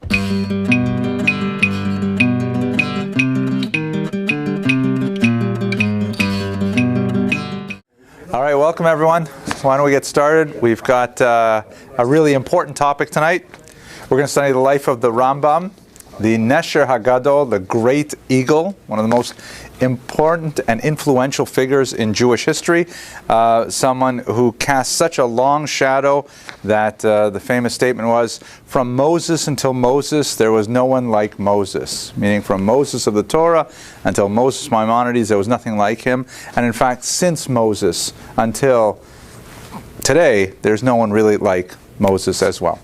All right, welcome everyone. Why don't we get started? We've got a really important topic tonight. We're going to study the life of the RAMBAM, the Nesher Hagadol, the Great Eagle, one of the most important and influential figures in Jewish history. Someone who cast such a long shadow that the famous statement was, from Moses until Moses, there was no one like Moses. Meaning from Moses of the Torah until Moses Maimonides, there was nothing like him. And in fact, since Moses until today, there's no one really like Moses as well.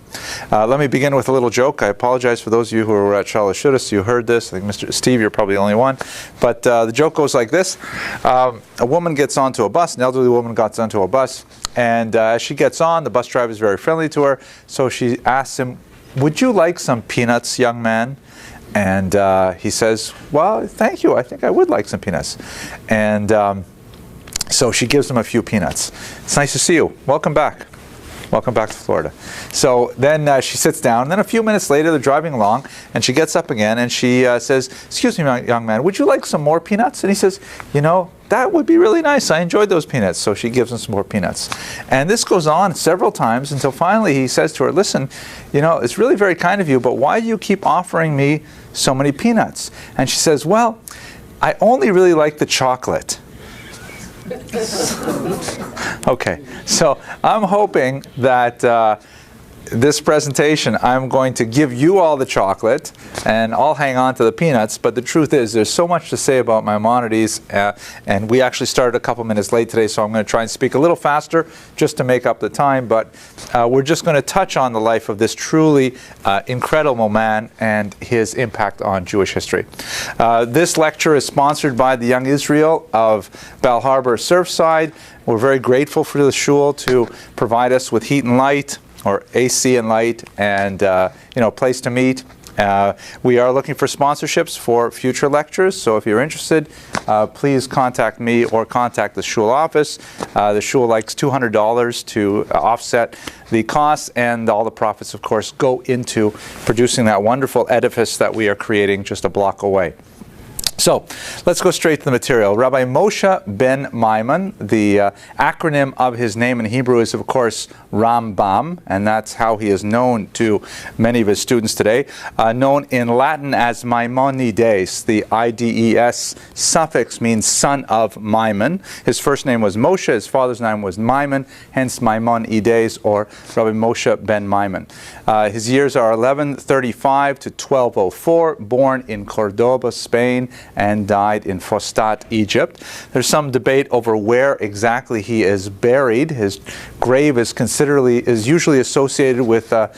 Let me begin with a little joke. I apologize for those of you who were at Shalosh Shudas. You heard this. I think Mr. Steve, you're probably the only one. But the joke goes like this. A woman gets onto a bus, an elderly woman gets onto a bus, and as she gets on, the bus driver is very friendly to her, so she asks him, would you like some peanuts, young man? And he says, well, thank you. I think I would like some peanuts. And so she gives him a few peanuts. It's nice to see you. Welcome back. Welcome back to Florida. So then she sits down, and then a few minutes later they're driving along, and she gets up again and she says, excuse me, young man, would you like some more peanuts? And he says, you know, that would be really nice. I enjoyed those peanuts. So she gives him some more peanuts. And this goes on several times until finally he says to her, listen, you know, it's really very kind of you, but why do you keep offering me so many peanuts? And she says, well, I only really like the chocolate. Okay, so I'm hoping that this presentation, I'm going to give you all the chocolate and I'll hang on to the peanuts, but the truth is there's so much to say about Maimonides, and we actually started a couple minutes late today, so I'm going to try and speak a little faster just to make up the time, but we're just going to touch on the life of this truly incredible man and his impact on Jewish history. This lecture is sponsored by the Young Israel of Bal Harbour, Surfside. We're very grateful for the shul to provide us with heat and light, or AC and light, and you know, place to meet. We are looking for sponsorships for future lectures, so if you're interested, please contact me or contact the shul office. The shul likes $200 to offset the costs, and all the profits, of course, go into producing that wonderful edifice that we are creating just a block away. So, let's go straight to the material. Rabbi Moshe ben Maimon, the acronym of his name in Hebrew is, of course, RAMBAM, and that's how he is known to many of his students today. Known in Latin as Maimonides, the I-D-E-S suffix means son of Maimon. His first name was Moshe, his father's name was Maimon, hence Maimonides, or Rabbi Moshe ben Maimon. His years are 1135 to 1204, born in Cordoba, Spain, and died in Fostat, Egypt. There's some debate over where exactly he is buried. His grave is usually associated with a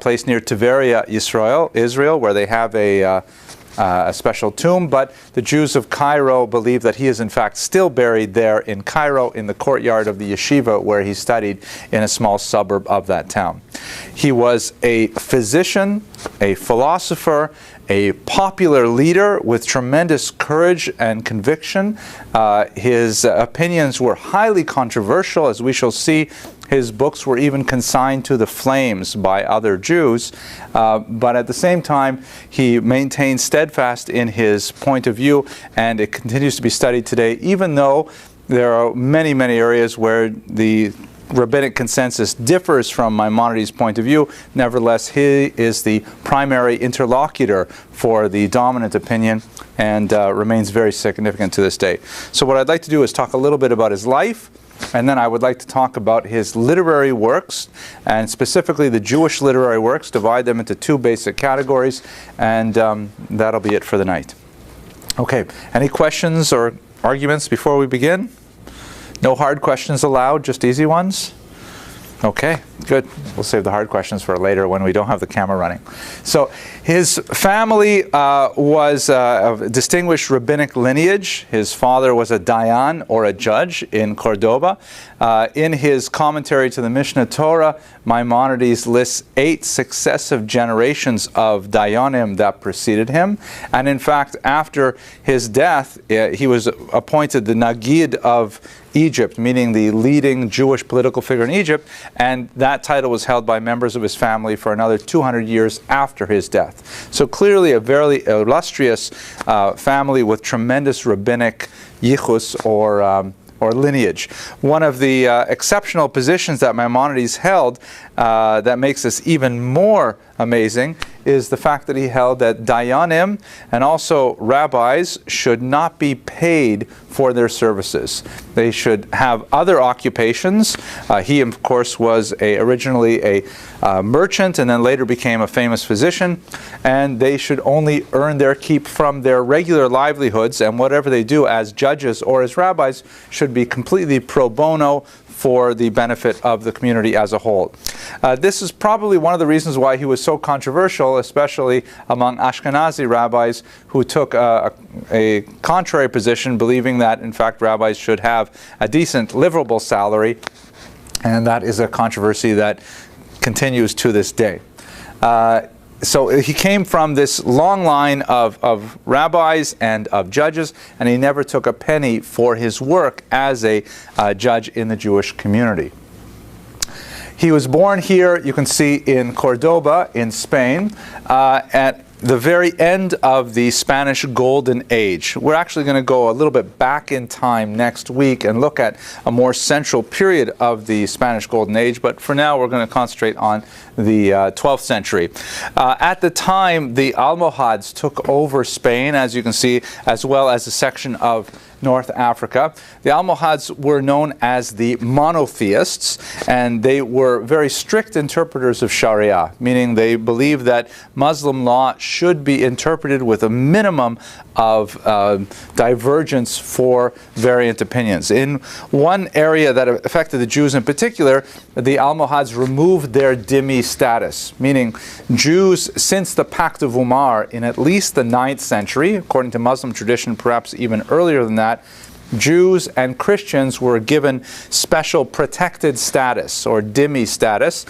place near Tiberia, Israel, where they have a special tomb, but the Jews of Cairo believe that he is in fact still buried there in Cairo in the courtyard of the yeshiva where he studied in a small suburb of that town. He was a physician, a philosopher, a popular leader with tremendous courage and conviction. His opinions were highly controversial, as we shall see. His books were even consigned to the flames by other Jews, but at the same time he maintained steadfast in his point of view, and it continues to be studied today, even though there are many, many areas where the rabbinic consensus differs from Maimonides' point of view. Nevertheless, he is the primary interlocutor for the dominant opinion and remains very significant to this day. So what I'd like to do is talk a little bit about his life, and then I would like to talk about his literary works, and specifically the Jewish literary works, divide them into two basic categories, and that'll be it for the night. Okay, any questions or arguments before we begin? No hard questions allowed, just easy ones? Okay, good. We'll save the hard questions for later when we don't have the camera running. So his family was of distinguished rabbinic lineage. His father was a dayan, or a judge, in Cordoba. In his commentary to the Mishnah Torah, Maimonides lists 8 successive generations of dayanim that preceded him. And in fact, after his death, he was appointed the Nagid of Egypt, meaning the leading Jewish political figure in Egypt, and that title was held by members of his family for another 200 years after his death. So clearly a very illustrious family with tremendous rabbinic yichus, or lineage. One of the exceptional positions that Maimonides held that makes this even more amazing is the fact that he held that dayanim and also rabbis should not be paid for their services. They should have other occupations. He, of course, was originally a merchant and then later became a famous physician, and they should only earn their keep from their regular livelihoods, and whatever they do as judges or as rabbis should be completely pro bono for the benefit of the community as a whole. This is probably one of the reasons why he was so controversial, especially among Ashkenazi rabbis who took a contrary position, believing that, in fact, rabbis should have a decent, livable salary, and that is a controversy that continues to this day. So he came from this long line of rabbis and of judges, and he never took a penny for his work as a judge in the Jewish community. He was born here, you can see, in Cordoba in Spain at the very end of the Spanish Golden Age. We're actually going to go a little bit back in time next week and look at a more central period of the Spanish Golden Age, but for now we're going to concentrate on the 12th century. At the time, the Almohads took over Spain, as you can see, as well as a section of North Africa. The Almohads were known as the monotheists, and they were very strict interpreters of Sharia, meaning they believed that Muslim law should be interpreted with a minimum of divergence for variant opinions. In one area that affected the Jews in particular, the Almohads removed their dhimmi status, meaning Jews since the Pact of Umar in at least the 9th century, according to Muslim tradition perhaps even earlier than that, Jews and Christians were given special protected status, or dhimmi status.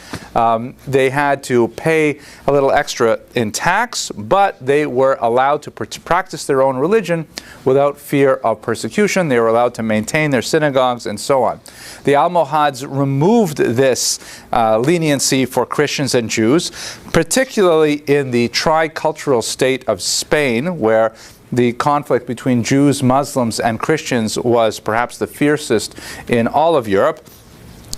They had to pay a little extra in tax, but they were allowed to practice their own religion without fear of persecution. They were allowed to maintain their synagogues and so on. The Almohads removed this leniency for Christians and Jews, particularly in the tricultural state of Spain, where the conflict between Jews, Muslims, and Christians was perhaps the fiercest in all of Europe.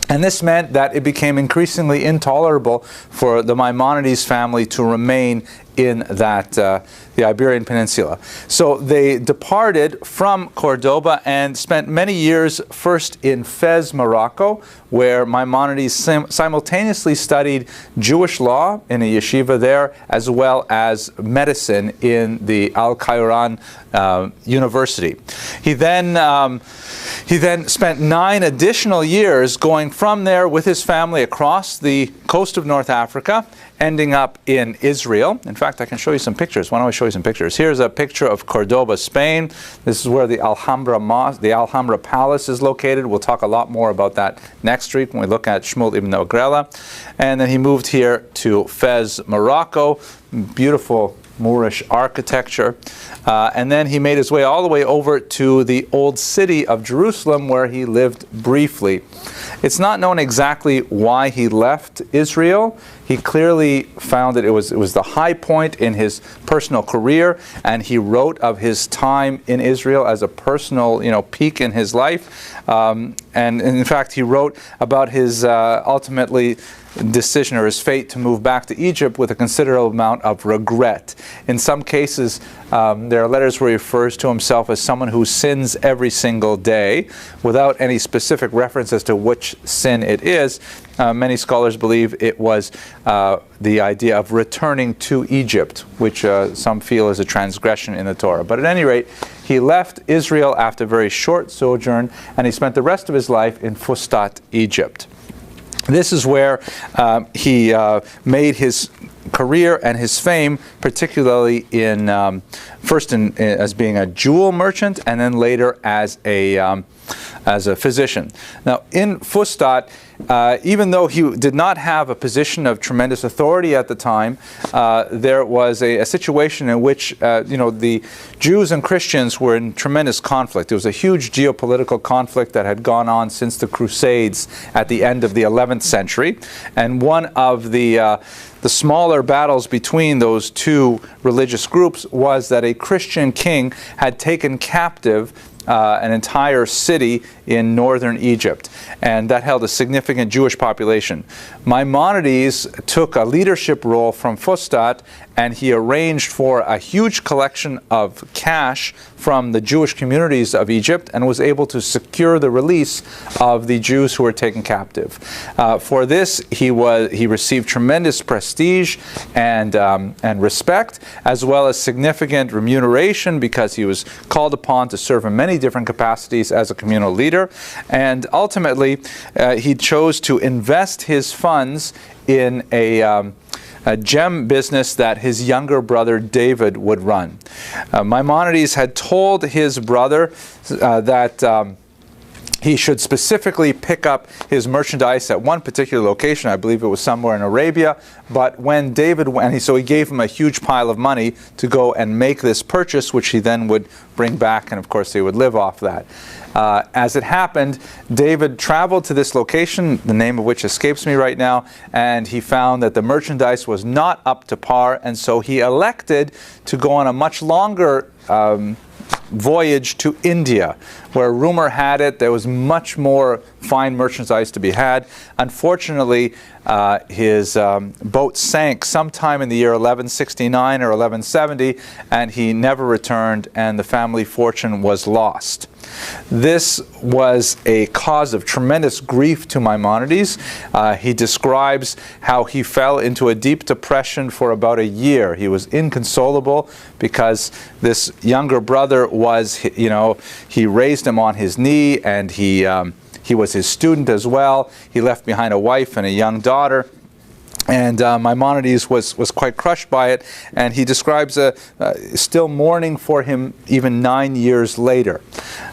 And this meant that it became increasingly intolerable for the Maimonides family to remain in the Iberian Peninsula. So they departed from Cordoba and spent many years first in Fez, Morocco, where Maimonides simultaneously studied Jewish law in a yeshiva there, as well as medicine in the Al-Qayran University. He then spent 9 additional years going from there with his family across the coast of North Africa, ending up in Israel. In fact, I can show you some pictures. Why don't I show you some pictures? Here's a picture of Cordoba, Spain. This is where the Alhambra Mosque, the Alhambra Palace is located. We'll talk a lot more about that next week when we look at Shmuel ibn Ogrela. And then he moved here to Fez, Morocco. Beautiful Moorish architecture. And then he made his way all the way over to the old city of Jerusalem, where he lived briefly. It's not known exactly why he left Israel. He clearly found that it was the high point in his personal career, and he wrote of his time in Israel as a personal, peak in his life. And in fact, he wrote about his ultimately decision or his fate to move back to Egypt with a considerable amount of regret. In some cases, there are letters where he refers to himself as someone who sins every single day, without any specific reference as to which sin it is. Many scholars believe it was the idea of returning to Egypt, which some feel is a transgression in the Torah. But at any rate, he left Israel after a very short sojourn, and he spent the rest of his life in Fustat, Egypt. This is where he made his career and his fame, particularly in first as being a jewel merchant, and then later as a as a physician. Now, in Fustat, even though he did not have a position of tremendous authority at the time, there was a situation in which the Jews and Christians were in tremendous conflict. There was a huge geopolitical conflict that had gone on since the Crusades at the end of the 11th century, and one of the smaller battles between those two religious groups was that a Christian king had taken captive an entire city in northern Egypt, and that held a significant Jewish population. Maimonides took a leadership role from Fustat, and he arranged for a huge collection of cash from the Jewish communities of Egypt and was able to secure the release of the Jews who were taken captive. For this, he received tremendous prestige and respect, as well as significant remuneration, because he was called upon to serve in many different capacities as a communal leader. And ultimately, he chose to invest his funds in a gem business that his younger brother David would run. Maimonides had told his brother that he should specifically pick up his merchandise at one particular location. I believe it was somewhere in Arabia. But when David went, so he gave him a huge pile of money to go and make this purchase, which he then would bring back, and of course they would live off that. As it happened, David traveled to this location, the name of which escapes me right now, and he found that the merchandise was not up to par, and so he elected to go on a much longer voyage to India, where rumor had it there was much more fine merchandise to be had. Unfortunately, his boat sank sometime in the year 1169 or 1170, and he never returned, and the family fortune was lost. This was a cause of tremendous grief to Maimonides. He describes how he fell into a deep depression for about a year. He was inconsolable because this younger brother was, he raised him on his knee, and he was his student as well. He left behind a wife and a young daughter. And Maimonides was quite crushed by it, and he describes still mourning for him even 9 years later.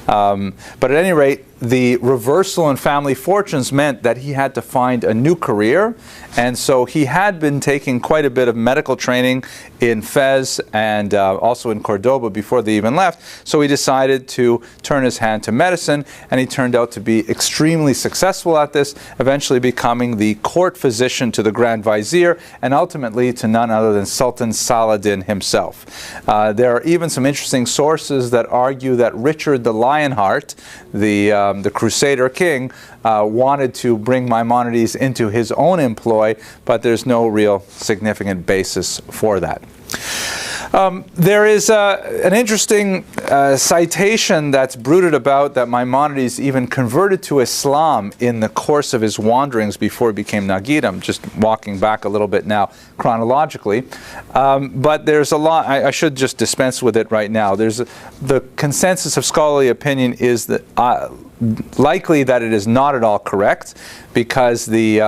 But at any rate, the reversal in family fortunes meant that he had to find a new career, and so he had been taking quite a bit of medical training in Fez and also in Cordoba before they even left. So he decided to turn his hand to medicine, and he turned out to be extremely successful at this, eventually becoming the court physician to the Grand Vizier, and ultimately to none other than Sultan Saladin himself. There are even some interesting sources that argue that Richard the Lionheart, the Crusader king, wanted to bring Maimonides into his own employ, but there's no real significant basis for that. There is an interesting citation that's bruited about that Maimonides even converted to Islam in the course of his wanderings before he became Nagid. I'm just walking back a little bit now chronologically. But there's a lot, I should just dispense with it right now. The consensus of scholarly opinion is that likely that it is not at all correct, because the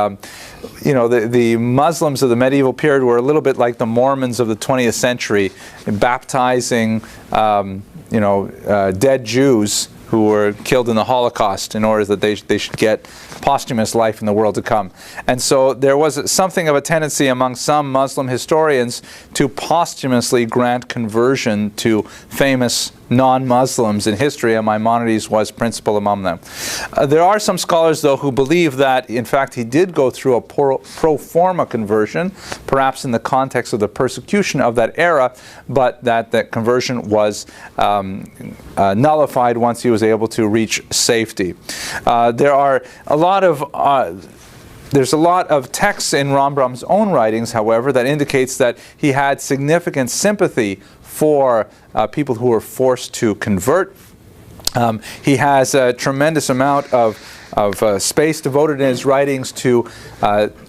Muslims of the medieval period were a little bit like the Mormons of the 20th century, baptizing dead Jews who were killed in the Holocaust in order that they should get posthumous life in the world to come. And so there was something of a tendency among some Muslim historians to posthumously grant conversion to famous non-Muslims in history, and Maimonides was principal among them. There are some scholars, though, who believe that, in fact, he did go through a pro forma conversion, perhaps in the context of the persecution of that era, but that conversion was nullified once he was able to reach safety. There's a lot of texts in Rambam's own writings, however, that indicates that he had significant sympathy for people who were forced to convert. He has a tremendous amount of space devoted in his writings to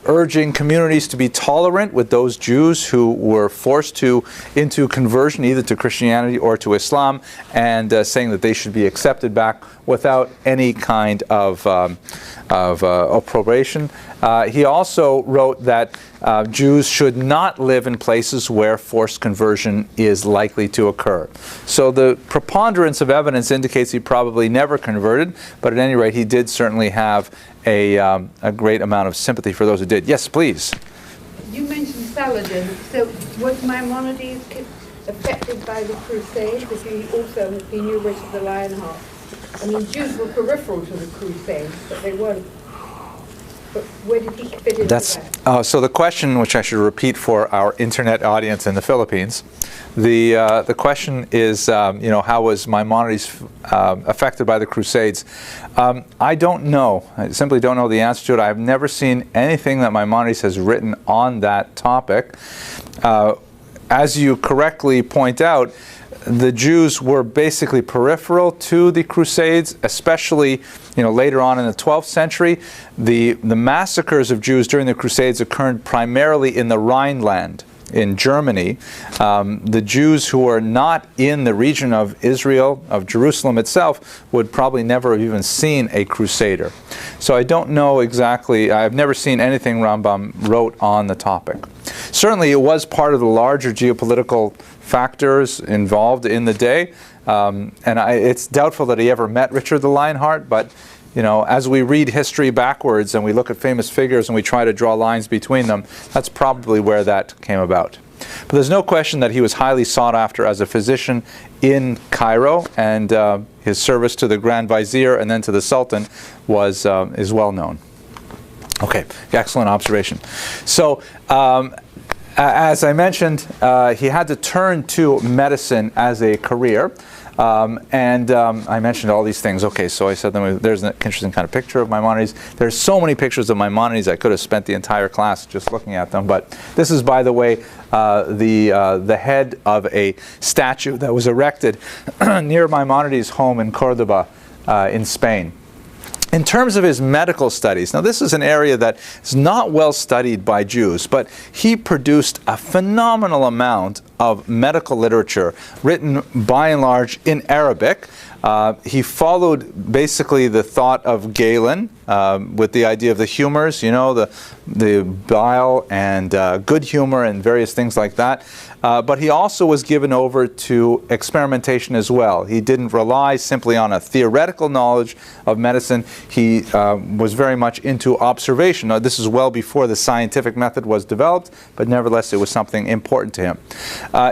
urging communities to be tolerant with those Jews who were forced into conversion, either to Christianity or to Islam, and saying that they should be accepted back without any kind of approbation. He also wrote that Jews should not live in places where forced conversion is likely to occur. So the preponderance of evidence indicates he probably never converted, but at any rate, he did certainly have a great amount of sympathy for those who did. Yes, please. You mentioned Saladin. So was Maimonides affected by the Crusades? Because he knew Richard the Lionheart. I mean, Jews were peripheral to the Crusades, but they weren't. But where did he fit into that? So the question, which I should repeat for our internet audience in the Philippines, the question is, how was Maimonides affected by the Crusades? I don't know. I simply don't know the answer to it. I've never seen anything that Maimonides has written on that topic. As you correctly point out, the Jews were basically peripheral to the Crusades, especially later on in the 12th century. The massacres of Jews during the Crusades occurred primarily in the Rhineland, in Germany. The Jews who are not in the region of Israel, of Jerusalem itself, would probably never have even seen a crusader. So I don't know exactly. I've never seen anything Rambam wrote on the topic. Certainly it was part of the larger geopolitical factors involved in the day, and it's doubtful that he ever met Richard the Lionheart, but as we read history backwards and we look at famous figures and we try to draw lines between them, that's probably where that came about. But there's no question that he was highly sought after as a physician in Cairo, and his service to the Grand Vizier and then to the Sultan is well known. Okay, excellent observation. So, as I mentioned, he had to turn to medicine as a career. I mentioned all these things. Okay, so I said there's an interesting kind of picture of Maimonides. There's so many pictures of Maimonides, I could have spent the entire class just looking at them. But this is, by the way, the head of a statue that was erected near Maimonides' home in Cordoba in Spain. In terms of his medical studies, now this is an area that is not well studied by Jews, but he produced a phenomenal amount of medical literature written by and large in Arabic. He followed basically the thought of Galen with the idea of the humors, the bile and good humor and various things like that. But he also was given over to experimentation as well. He didn't rely simply on a theoretical knowledge of medicine. He was very much into observation. Now, this is well before the scientific method was developed, but nevertheless it was something important to him.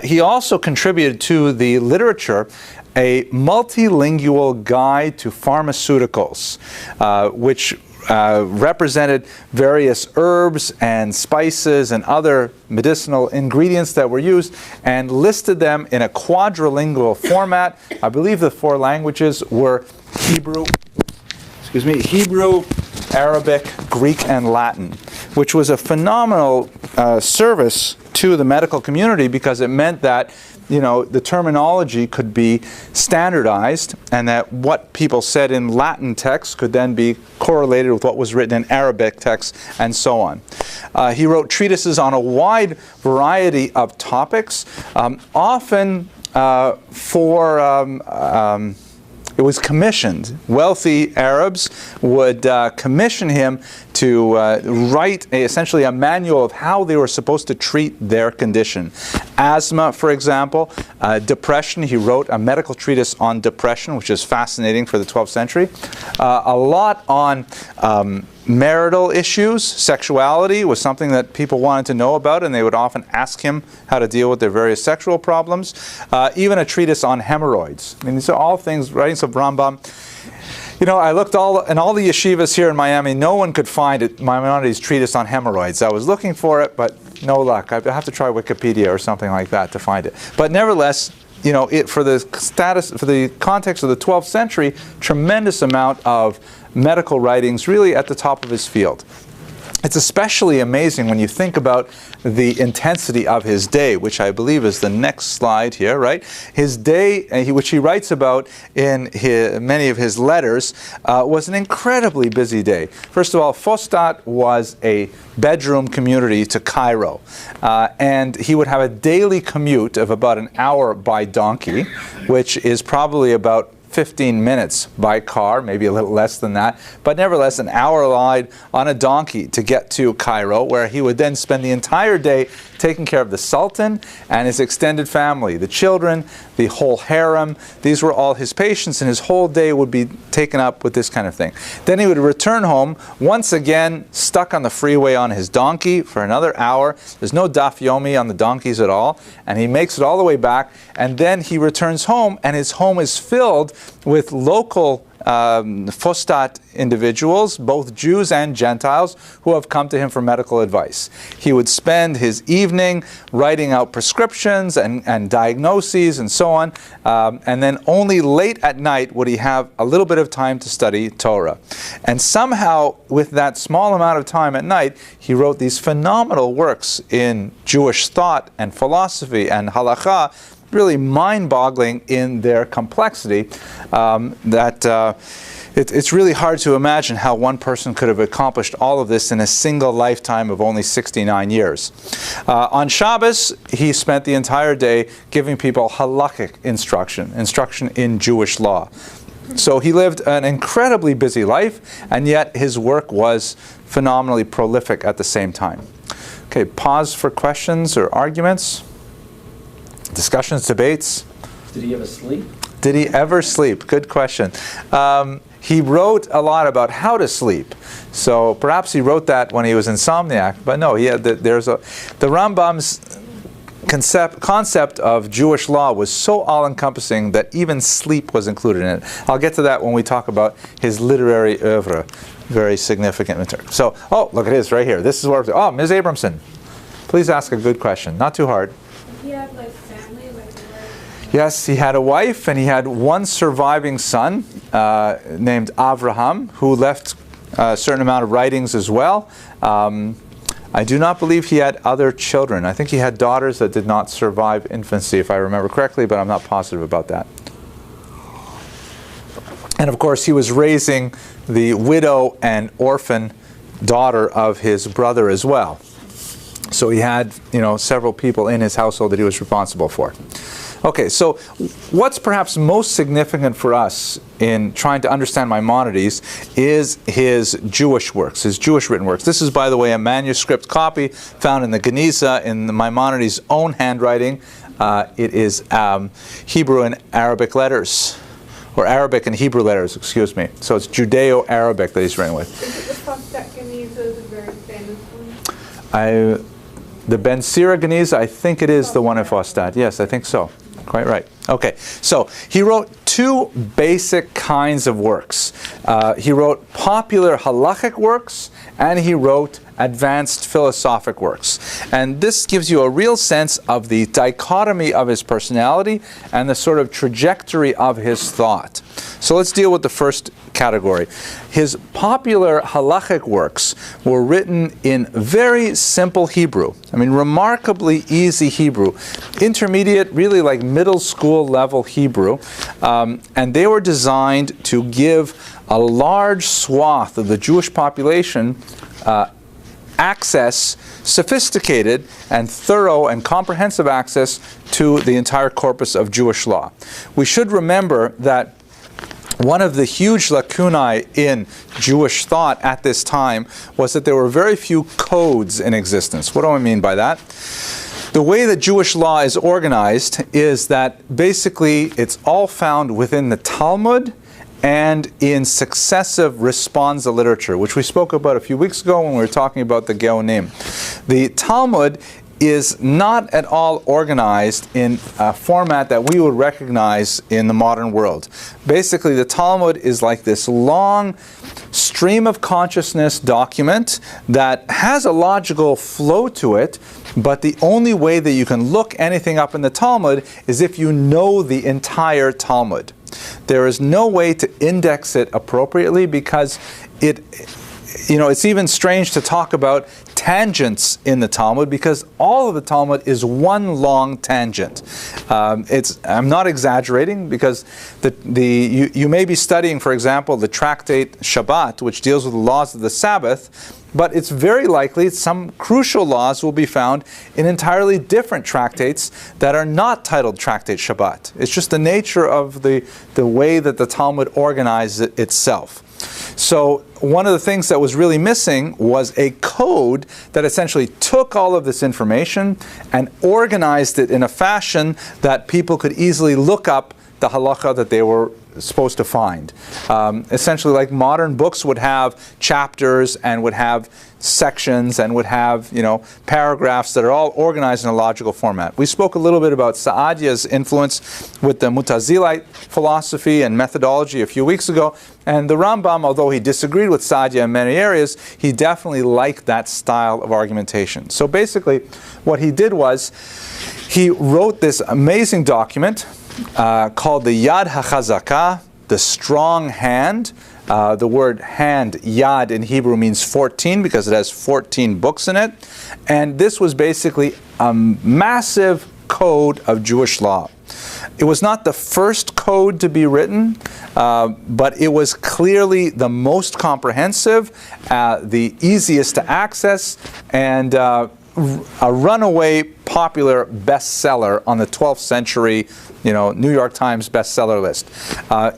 He also contributed to the literature a multilingual guide to pharmaceuticals, which represented various herbs and spices and other medicinal ingredients that were used, and listed them in a quadrilingual format. I believe the four languages were Hebrew, Arabic, Greek, and Latin, which was a phenomenal service to the medical community, because it meant that the terminology could be standardized, and that what people said in Latin texts could then be correlated with what was written in Arabic texts, and so on. He wrote treatises on a wide variety of topics, often it was commissioned. Wealthy Arabs would commission him to write essentially a manual of how they were supposed to treat their condition. Asthma, for example, depression. He wrote a medical treatise on depression, which is fascinating for the 12th century. A lot on marital issues. Sexuality was something that people wanted to know about, and they would often ask him how to deal with their various sexual problems. Even a treatise on hemorrhoids. I mean, these are all things, writings of Rambam. I looked in all the yeshivas here in Miami, no one could find it, Maimonides' treatise on hemorrhoids. I was looking for it, but no luck. I have to try Wikipedia or something like that to find it. But nevertheless, for the context of the 12th century, tremendous amount of medical writings really at the top of his field. It's especially amazing when you think about the intensity of his day, which I believe is the next slide here, right? His day, which he writes about in many of his letters, was an incredibly busy day. First of all, Fostat was a bedroom community to Cairo, and he would have a daily commute of about an hour by donkey, which is probably about 15 minutes by car, maybe a little less than that, but nevertheless an hour ride on a donkey to get to Cairo, where he would then spend the entire day taking care of the Sultan and his extended family, the children, the whole harem. These were all his patients, and his whole day would be taken up with this kind of thing. Then he would return home, once again stuck on the freeway on his donkey for another hour. There's no daf yomi on the donkeys at all, and he makes it all the way back, and then he returns home, and his home is filled with local Fostat individuals, both Jews and Gentiles, who have come to him for medical advice. He would spend his evening writing out prescriptions and diagnoses and so on, and then only late at night would he have a little bit of time to study Torah. And somehow, with that small amount of time at night, he wrote these phenomenal works in Jewish thought and philosophy and halakha, really mind-boggling in their complexity, it's really hard to imagine how one person could have accomplished all of this in a single lifetime of only 69 years. On Shabbos, he spent the entire day giving people halakhic instruction in Jewish law. So he lived an incredibly busy life, and yet his work was phenomenally prolific at the same time. Okay, pause for questions or arguments. Discussions, debates. Did he ever sleep? Did he ever sleep? Good question. He wrote a lot about how to sleep. So perhaps he wrote that when he was insomniac. But no, the Rambam's concept of Jewish law was so all-encompassing that even sleep was included in it. I'll get to that when we talk about his literary oeuvre. Very significant material. So, oh, look at this right here. This is what. Oh, Ms. Abramson, please ask a good question. Not too hard. He had like family, like yes, he had a wife, and he had one surviving son named Avraham, who left a certain amount of writings as well. I do not believe he had other children. I think he had daughters that did not survive infancy, if I remember correctly, but I'm not positive about that. And of course, he was raising the widow and orphan daughter of his brother as well. So he had, several people in his household that he was responsible for. Okay, so what's perhaps most significant for us in trying to understand Maimonides is his Jewish works, his Jewish written works. This is, by the way, a manuscript copy found in the Geniza in the Maimonides' own handwriting. It is Hebrew and Arabic letters, or Arabic and Hebrew letters, excuse me. So it's Judeo-Arabic that he's written with. Is it the Fostat Geniza, the very famous one? The Ben Sira Geniza, I think it is the one in Fostat. Yes, I think so. Quite right. Okay, so he wrote two basic kinds of works. He wrote popular halachic works, and he wrote advanced philosophic works. And this gives you a real sense of the dichotomy of his personality and the sort of trajectory of his thought. So let's deal with the first category. His popular halachic works were written in very simple Hebrew. I mean, remarkably easy Hebrew. Intermediate, really like middle school level Hebrew. And they were designed to give a large swath of the Jewish population access, sophisticated and thorough and comprehensive access to the entire corpus of Jewish law. We should remember that one of the huge lacunae in Jewish thought at this time was that there were very few codes in existence. What do I mean by that? The way that Jewish law is organized is that basically it's all found within the Talmud and in successive responsa literature, which we spoke about a few weeks ago when we were talking about the Geonim. The Talmud is not at all organized in a format that we would recognize in the modern world. Basically, the Talmud is like this long stream of consciousness document that has a logical flow to it, but the only way that you can look anything up in the Talmud is if you know the entire Talmud. There is no way to index it appropriately because it's even strange to talk about tangents in the Talmud, because all of the Talmud is one long tangent. I'm not exaggerating, because you may be studying, for example, the tractate Shabbat, which deals with the laws of the Sabbath, but it's very likely some crucial laws will be found in entirely different tractates that are not titled Tractate Shabbat. It's just the nature of the way that the Talmud organizes it itself. So one of the things that was really missing was a code that essentially took all of this information and organized it in a fashion that people could easily look up the halacha that they were supposed to find. Essentially, like modern books would have chapters and would have sections and would have, paragraphs that are all organized in a logical format. We spoke a little bit about Saadia's influence with the Mutazilite philosophy and methodology a few weeks ago, and the Rambam, although he disagreed with Saadia in many areas, he definitely liked that style of argumentation. So basically, what he did was, he wrote this amazing document called the Yad HaChazakah, the strong hand. The word hand, yad, in Hebrew means 14 because it has 14 books in it. And this was basically a massive code of Jewish law. It was not the first code to be written, but it was clearly the most comprehensive, the easiest to access, and a runaway popular bestseller on the 12th century, New York Times bestseller list.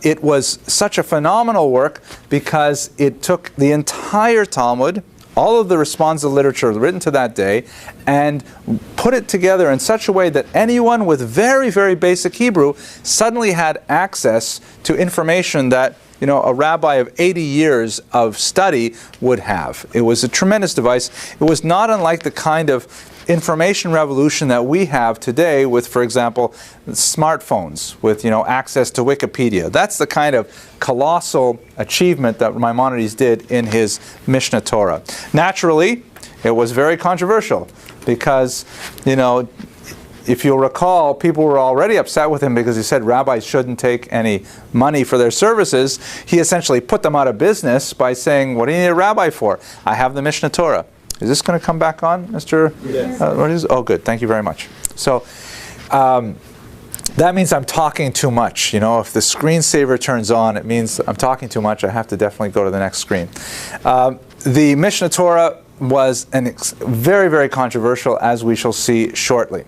It was such a phenomenal work because it took the entire Talmud, all of the responsive literature written to that day, and put it together in such a way that anyone with very, very basic Hebrew suddenly had access to information that a rabbi of 80 years of study would have. It was a tremendous device. It was not unlike the kind of information revolution that we have today with, for example, smartphones, with access to Wikipedia. That's the kind of colossal achievement that Maimonides did in his Mishnah Torah. Naturally, it was very controversial because, if you'll recall, people were already upset with him because he said rabbis shouldn't take any money for their services. He essentially put them out of business by saying, what do you need a rabbi for? I have the Mishnah Torah. Is this going to come back on, Mr.? Yes. Oh, good. Thank you very much. So that means I'm talking too much. If the screensaver turns on, it means I'm talking too much. I have to definitely go to the next screen. The Mishnah Torah was very, very controversial, as we shall see shortly.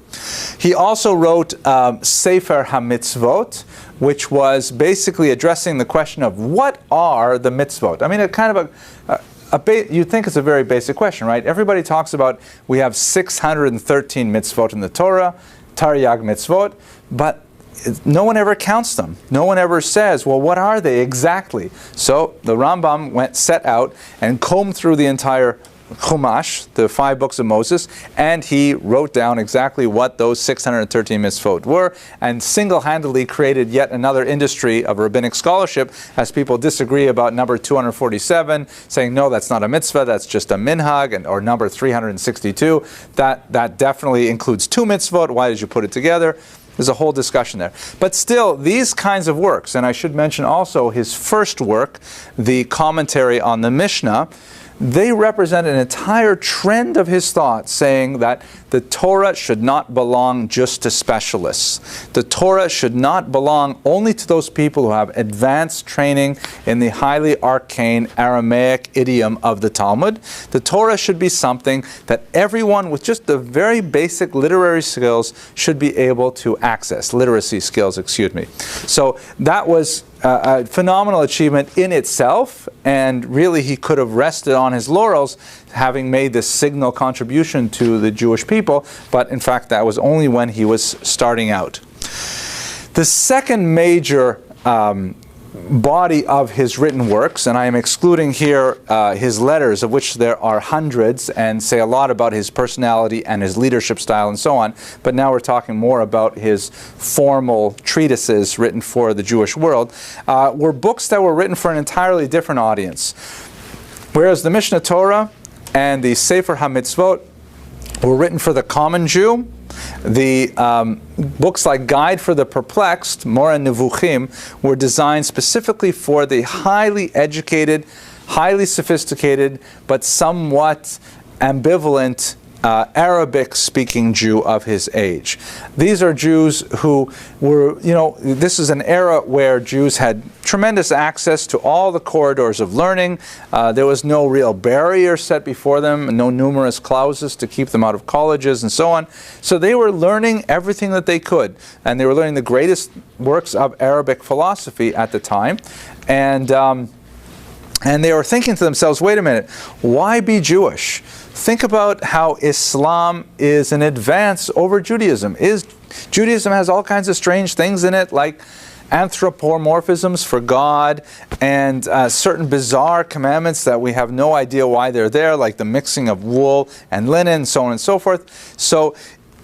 He also wrote Sefer HaMitzvot, which was basically addressing the question of what are the mitzvot. I mean, a kind of you'd think it's a very basic question, right? Everybody talks about we have 613 mitzvot in the Torah, Taryag mitzvot, but no one ever counts them. No one ever says, well, what are they exactly? So the Rambam set out and combed through the entire Chumash, the 5 books of Moses, and he wrote down exactly what those 613 mitzvot were, and single-handedly created yet another industry of rabbinic scholarship as people disagree about number 247, saying, no, that's not a mitzvah, that's just a minhag, or number 362. That definitely includes 2 mitzvot. Why did you put it together? There's a whole discussion there. But still, these kinds of works, and I should mention also his first work, the commentary on the Mishnah, they represent an entire trend of his thought, saying that the Torah should not belong just to specialists. The Torah should not belong only to those people who have advanced training in the highly arcane Aramaic idiom of the Talmud. The Torah should be something that everyone with just the very basic literary skills should be able to access. Literacy skills, excuse me. So that was a phenomenal achievement in itself, and really he could have rested on his laurels having made this signal contribution to the Jewish people, but in fact that was only when he was starting out. The second major body of his written works, and I am excluding here his letters, of which there are hundreds and say a lot about his personality and his leadership style and so on, but now we're talking more about his formal treatises written for the Jewish world, were books that were written for an entirely different audience. Whereas the Mishnah Torah and the Sefer HaMitzvot were written for the common Jew, the books like Guide for the Perplexed, Mora Nevuchim, were designed specifically for the highly educated, highly sophisticated, but somewhat ambivalent Arabic-speaking Jew of his age. These are Jews who were, this is an era where Jews had tremendous access to all the corridors of learning. There was no real barrier set before them, no numerous clauses to keep them out of colleges and so on. So they were learning everything that they could, and they were learning the greatest works of Arabic philosophy at the time. And they were thinking to themselves, wait a minute, why be Jewish? Think about how Islam is an advance over Judaism. Judaism has all kinds of strange things in it, like anthropomorphisms for God and certain bizarre commandments that we have no idea why they're there, like the mixing of wool and linen, so on and so forth. So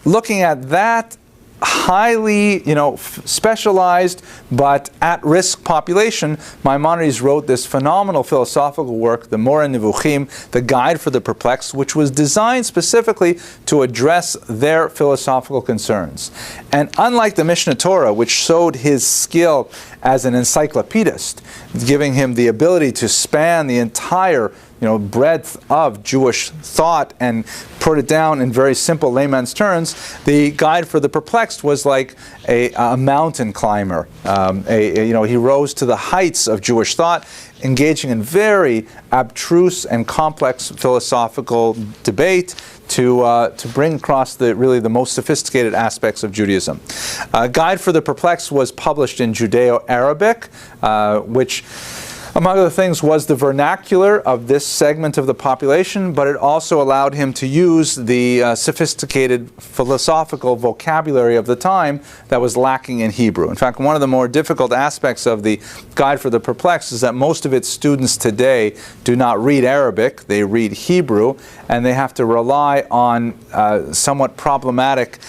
looking at that highly, specialized but at-risk population, Maimonides wrote this phenomenal philosophical work, the Moreh Nevuchim, the Guide for the Perplexed, which was designed specifically to address their philosophical concerns. And unlike the Mishneh Torah, which showed his skill as an encyclopedist, giving him the ability to span the entire breadth of Jewish thought and put it down in very simple layman's terms, the Guide for the Perplexed was like a mountain climber. He rose to the heights of Jewish thought, engaging in very abstruse and complex philosophical debate to bring across the most sophisticated aspects of Judaism. Guide for the Perplexed was published in Judeo-Arabic, which, among other things, was the vernacular of this segment of the population, but it also allowed him to use the sophisticated philosophical vocabulary of the time that was lacking in Hebrew. In fact, one of the more difficult aspects of the Guide for the Perplexed is that most of its students today do not read Arabic, they read Hebrew, and they have to rely on somewhat problematic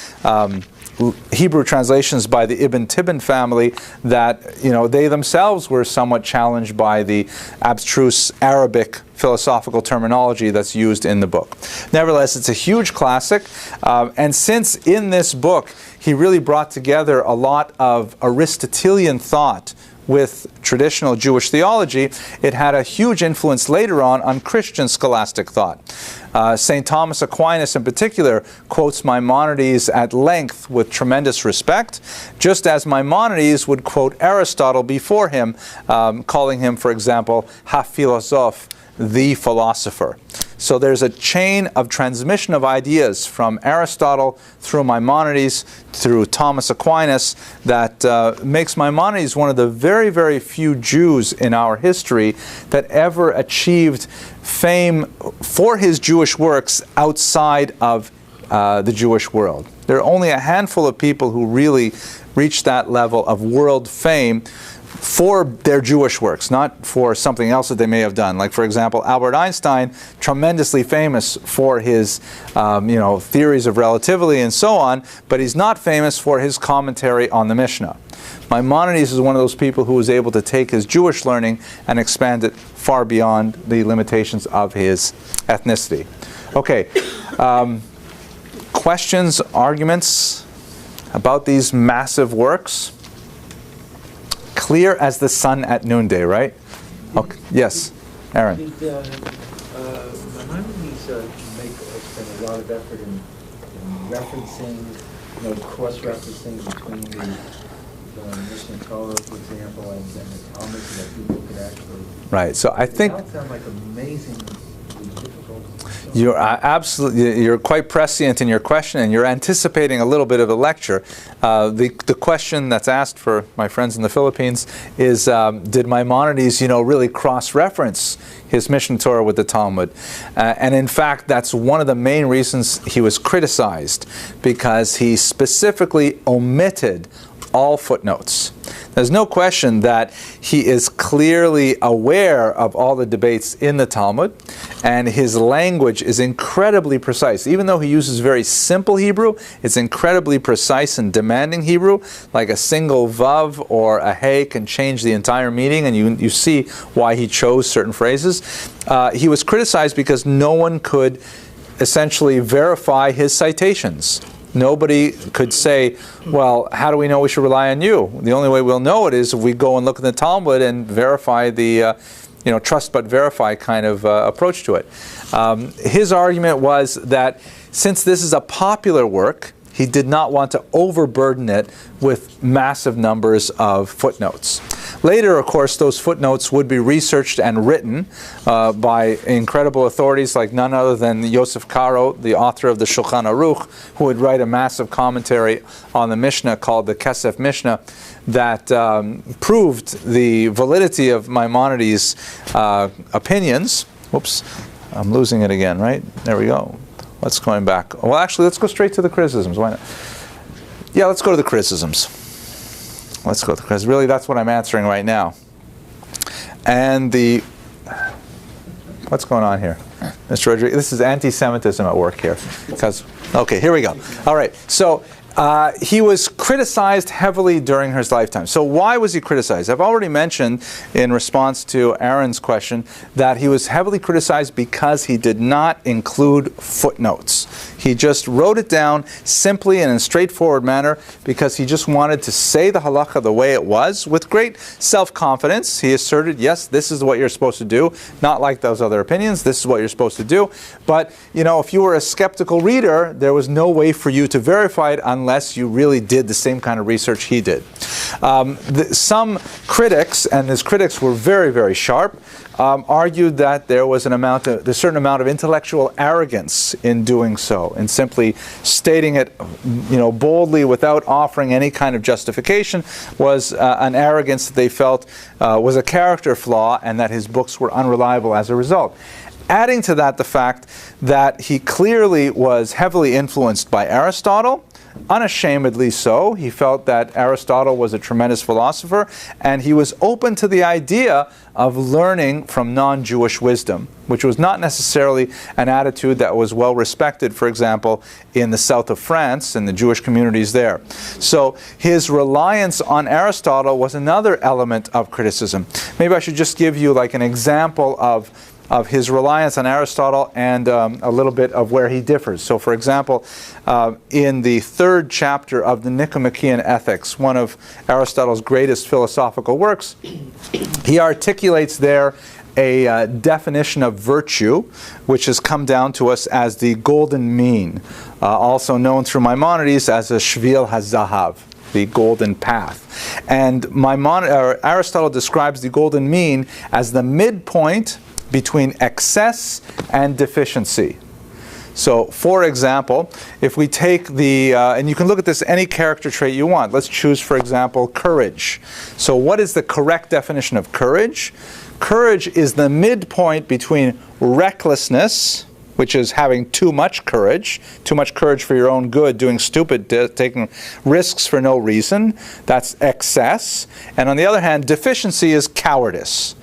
Hebrew translations by the Ibn Tibbon family that, they themselves were somewhat challenged by the abstruse Arabic philosophical terminology that's used in the book. Nevertheless, it's a huge classic, and since in this book he really brought together a lot of Aristotelian thought with traditional Jewish theology, it had a huge influence later on Christian scholastic thought. St. Thomas Aquinas in particular quotes Maimonides at length with tremendous respect, just as Maimonides would quote Aristotle before him, calling him, for example, ha-philosoph, the philosopher. So there's a chain of transmission of ideas from Aristotle through Maimonides, through Thomas Aquinas, that makes Maimonides one of the very, very few Jews in our history that ever achieved fame for his Jewish works outside of the Jewish world. There are only a handful of people who really reached that level of world fame for their Jewish works, not for something else that they may have done. Like, for example, Albert Einstein, tremendously famous for his theories of relativity and so on, but he's not famous for his commentary on the Mishnah. Maimonides is one of those people who was able to take his Jewish learning and expand it far beyond the limitations of his ethnicity. Okay, questions, arguments about these massive works? Clear as the sun at noonday, right? Okay. Yes, Aaron. Maimonides spend a lot of effort in referencing, cross-referencing between the Mishneh Torah, for example, and the Talmud, so that people could actually. Right. So I think that sounds like amazingly difficult. You're absolutely, you're quite prescient in your question, and you're anticipating a little bit of a lecture. The question that's asked for my friends in the Philippines is, did Maimonides, really cross-reference his Mishneh Torah with the Talmud? And in fact, that's one of the main reasons he was criticized, because he specifically omitted all footnotes. There's no question that he is clearly aware of all the debates in the Talmud, and his language is incredibly precise. Even though he uses very simple Hebrew, it's incredibly precise and demanding Hebrew, like a single vav or a hey can change the entire meaning, and you see why he chose certain phrases. He was criticized because no one could essentially verify his citations. Nobody could say, well, how do we know we should rely on you? The only way we'll know it is if we go and look in the Talmud and verify the trust but verify kind of approach to it. His argument was that since this is a popular work, he did not want to overburden it with massive numbers of footnotes. Later, of course, those footnotes would be researched and written by incredible authorities like none other than Yosef Karo, the author of the Shulchan Aruch, who would write a massive commentary on the Mishnah called the Kesef Mishnah that proved the validity of Maimonides' opinions. Whoops, I'm losing it again, right? There we go. Let's going back. Well, actually, let's go straight to the criticisms. Why not? Yeah, let's go to the criticisms. Let's go to the criticisms. Really, that's what I'm answering right now. And what's going on here? Mr. Rodriguez, this is anti-Semitism at work here. Okay, here we go. All right, so he was criticized heavily during his lifetime. So why was he criticized? I've already mentioned in response to Aaron's question that he was heavily criticized because he did not include footnotes. He just wrote it down simply and in a straightforward manner because he just wanted to say the halacha the way it was with great self-confidence. He asserted, yes, this is what you're supposed to do, not like those other opinions, this is what you're supposed to do. But, if you were a skeptical reader, there was no way for you to verify it unless you really did the same kind of research he did. Some critics, and his critics were very, very sharp, argued that there was a certain amount of intellectual arrogance in doing so, in simply stating it, boldly without offering any kind of justification was an arrogance that they felt was a character flaw, and that his books were unreliable as a result. Adding to that the fact that he clearly was heavily influenced by Aristotle, unashamedly so. He felt that Aristotle was a tremendous philosopher, and he was open to the idea of learning from non-Jewish wisdom, which was not necessarily an attitude that was well respected, for example, in the south of France and the Jewish communities there. So his reliance on Aristotle was another element of criticism. Maybe I should just give you like an example of his reliance on Aristotle and a little bit of where he differs. So, for example, in the 3rd chapter of the Nicomachean Ethics, one of Aristotle's greatest philosophical works, he articulates there a definition of virtue, which has come down to us as the golden mean, also known through Maimonides as a shvil hazahav, the golden path. And Aristotle describes the golden mean as the midpoint between excess and deficiency. So, for example, if we take and you can look at this any character trait you want. Let's choose, for example, courage. So what is the correct definition of courage? Courage is the midpoint between recklessness, which is having too much courage for your own good, doing stupid, taking risks for no reason. That's excess. And on the other hand, deficiency is cowardice.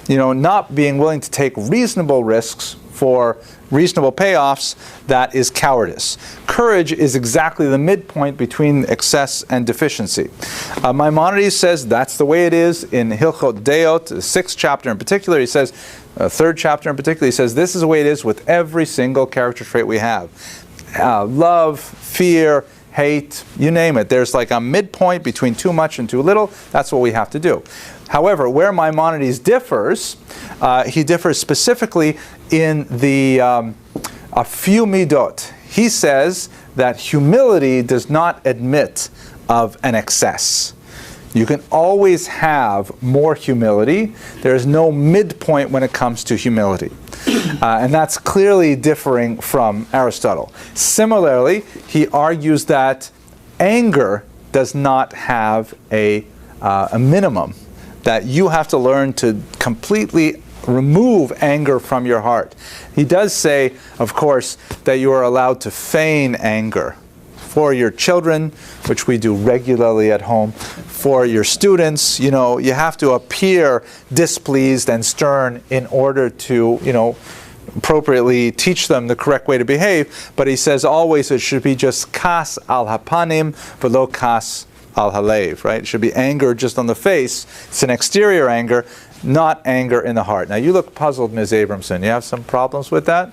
Not being willing to take reasonable risks for reasonable payoffs, that is cowardice. Courage is exactly the midpoint between excess and deficiency. Maimonides says that's the way it is in Hilchot Deot, the 6th chapter in particular. He says, 3rd chapter in particular, he says this is the way it is with every single character trait we have. Love, fear, hate, you name it. There's like a midpoint between too much and too little. That's what we have to do. However, where Maimonides differs, he differs specifically in a few midot. He says that humility does not admit of an excess. You can always have more humility. There is no midpoint when it comes to humility. And that's clearly differing from Aristotle. Similarly, he argues that anger does not have a minimum, that you have to learn to completely remove anger from your heart. He does say, of course, that you are allowed to feign anger for your children, which we do regularly at home. For your students, you have to appear displeased and stern in order to, appropriately teach them the correct way to behave. But he says always it should be just kas al hapanim velo kas al halev, right? It should be anger just on the face. It's an exterior anger, not anger in the heart. Now you look puzzled, Ms. Abramson. You have some problems with that?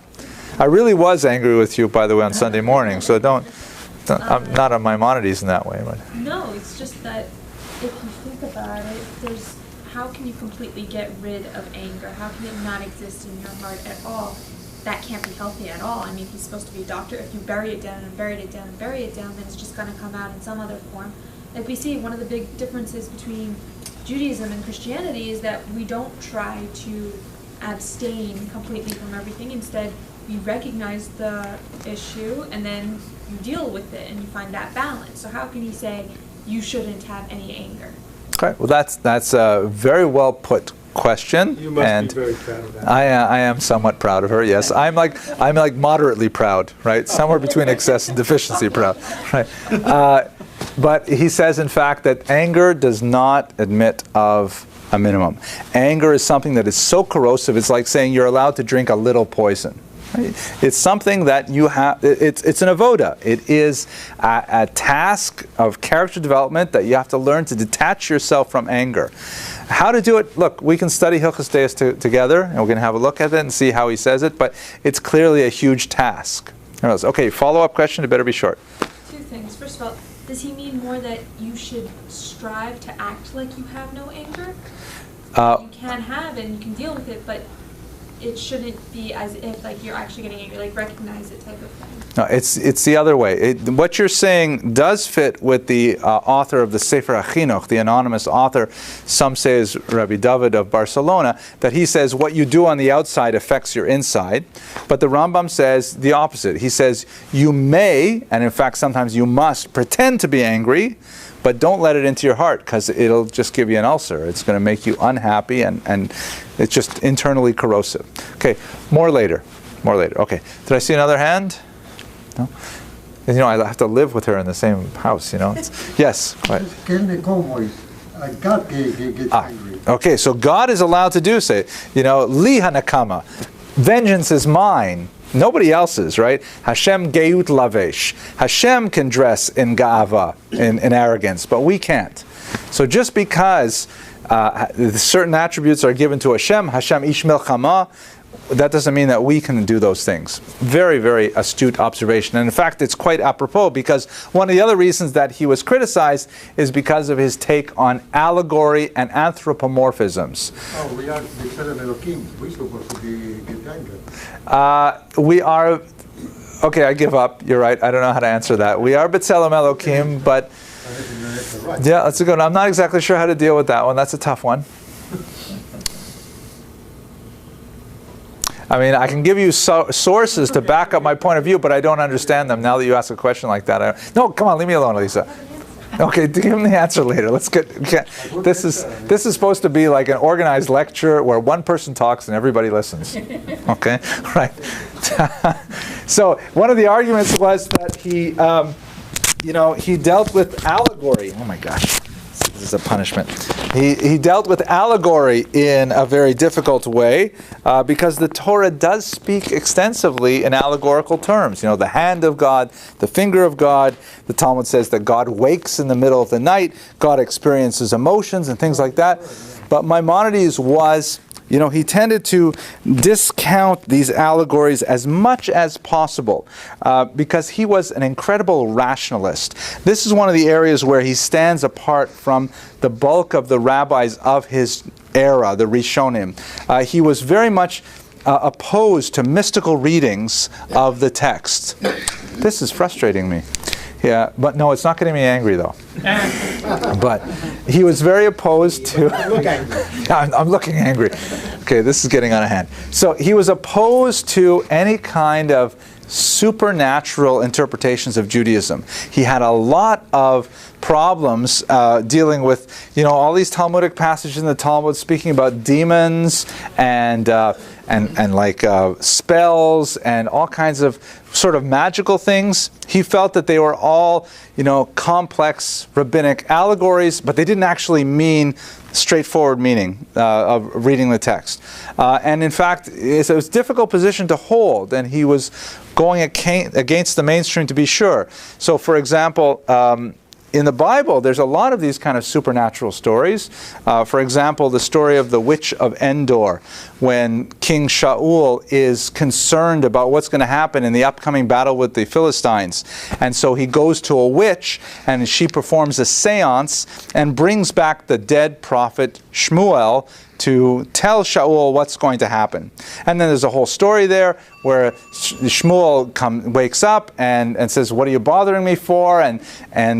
I really was angry with you, by the way, on Sunday morning, so I'm not on Maimonides in that way. But. No, it's just that if you think about it, there's how can you completely get rid of anger? How can it not exist in your heart at all? That can't be healthy at all. I mean, he's supposed to be a doctor. If you bury it down and bury it down and bury it down, then it's just going to come out in some other form. Like we see, one of the big differences between Judaism and Christianity is that we don't try to abstain completely from everything. Instead, you recognize the issue and then you deal with it and you find that balance. So how can he say you shouldn't have any anger? Okay, well that's a very well put question. You must and be very proud of that. I am somewhat proud of her. Yes, I'm like moderately proud, right? Somewhere between excess and deficiency proud, right? But he says, in fact, that anger does not admit of a minimum. Anger is something that is so corrosive. It's like saying you're allowed to drink a little poison. It's something that you have, it's an avoda. It is a task of character development that you have to learn to detach yourself from anger. How to do it? Look, we can study Hilchos Deis together, and we're going to have a look at it and see how he says it, but it's clearly a huge task. Okay, follow-up question, it better be short. Two things. First of all, does he mean more that you should strive to act like you have no anger? You can have and you can deal with it, but it shouldn't be as if like you're actually getting angry, like recognize it type of thing. No, it's the other way. What you're saying does fit with the author of the Sefer HaChinuch, the anonymous author. Some say is Rabbi David of Barcelona, that he says what you do on the outside affects your inside. But the Rambam says the opposite. He says you may, and in fact sometimes you must, pretend to be angry, but don't let it into your heart, because it'll just give you an ulcer. It's going to make you unhappy, and it's just internally corrosive. Okay, more later. Okay, did I see another hand? No? You know, I have to live with her in the same house, you know. Yes, right. God gets angry. Okay, so God is allowed to do, say, you know, li hanakama, vengeance is mine. Nobody else's, right? Hashem geut lavesh. Hashem can dress in ga'ava, in arrogance, but we can't. So just because certain attributes are given to Hashem ish milchama, that doesn't mean that we can do those things. Very, very astute observation. And in fact, it's quite apropos, because one of the other reasons that he was criticized is because of his take on allegory and anthropomorphisms. Oh, we are B'Tselem Elokim. We're supposed to be get angry. We are, okay, I give up. You're right. I don't know how to answer that. We are B'Tselem Elokim, but yeah, that's a good one. I'm not exactly sure how to deal with that one. That's a tough one. I mean, I can give you sources to back up my point of view, but I don't understand them now that you ask a question like that. No, come on, leave me alone, Lisa. Okay, give him the answer later. Let's get. This is supposed to be like an organized lecture where one person talks and everybody listens. Okay, right. So one of the arguments was that he, he dealt with allegory. Oh my gosh. This is a punishment. He dealt with allegory in a very difficult way because the Torah does speak extensively in allegorical terms. You know, the hand of God, the finger of God. The Talmud says that God wakes in the middle of the night. God experiences emotions and things like that. But Maimonides was, he tended to discount these allegories as much as possible because he was an incredible rationalist. This is one of the areas where he stands apart from the bulk of the rabbis of his era, the Rishonim. He was very much opposed to mystical readings of the text. This is frustrating me. Yeah, but no, it's not getting me angry though. But he was very opposed to. I'm looking angry. Okay, this is getting out of hand. So he was opposed to any kind of supernatural interpretations of Judaism. He had a lot of problems dealing with, all these Talmudic passages in the Talmud speaking about demons and spells and all kinds of sort of magical things. He felt that they were all, complex rabbinic allegories, but they didn't actually mean straightforward meaning of reading the text. And in fact, it's a difficult position to hold, and he was going against the mainstream, to be sure. So, for example, in the Bible, there's a lot of these kind of supernatural stories. For example, the story of the witch of Endor, when King Shaul is concerned about what's going to happen in the upcoming battle with the Philistines. And so he goes to a witch, and she performs a seance and brings back the dead prophet Shmuel to tell Shaul what's going to happen. And then there's a whole story there where Shmuel wakes up and says, what are you bothering me for? And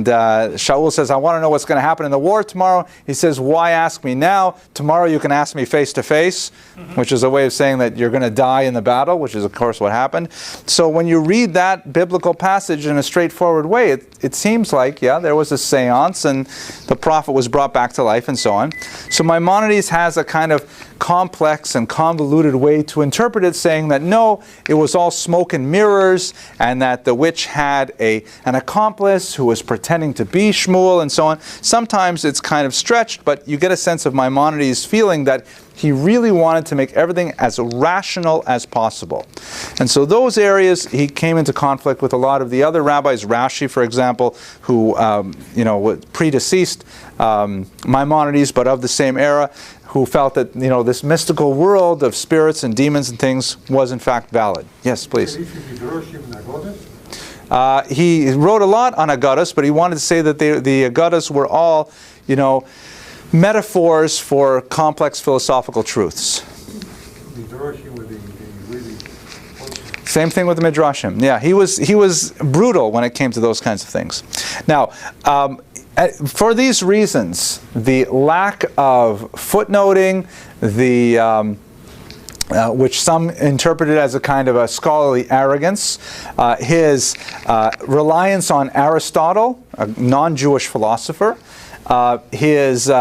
Shaul says, I want to know what's going to happen in the war tomorrow. He says, why ask me now? Tomorrow you can ask me face to face, which is a way of saying that you're going to die in the battle, which is of course what happened. So when you read that biblical passage in a straightforward way, it seems like, yeah, there was a seance and the prophet was brought back to life and so on. So Maimonides has a kind of complex and convoluted way to interpret it, saying that no, it was all smoke and mirrors, and that the witch had an accomplice who was pretending to be Shmuel and so on. Sometimes it's kind of stretched, but you get a sense of Maimonides' feeling that he really wanted to make everything as rational as possible. And so those areas, he came into conflict with a lot of the other rabbis, Rashi, for example, who was predeceased Maimonides, but of the same era, who felt that this mystical world of spirits and demons and things was in fact valid. Yes, please. He wrote a lot on Agadas, but he wanted to say that the Agadas were all, metaphors for complex philosophical truths. Same thing with the Midrashim. Yeah, he was brutal when it came to those kinds of things. Now, for these reasons, the lack of footnoting, which some interpreted as a kind of a scholarly arrogance, his reliance on Aristotle, a non-Jewish philosopher, his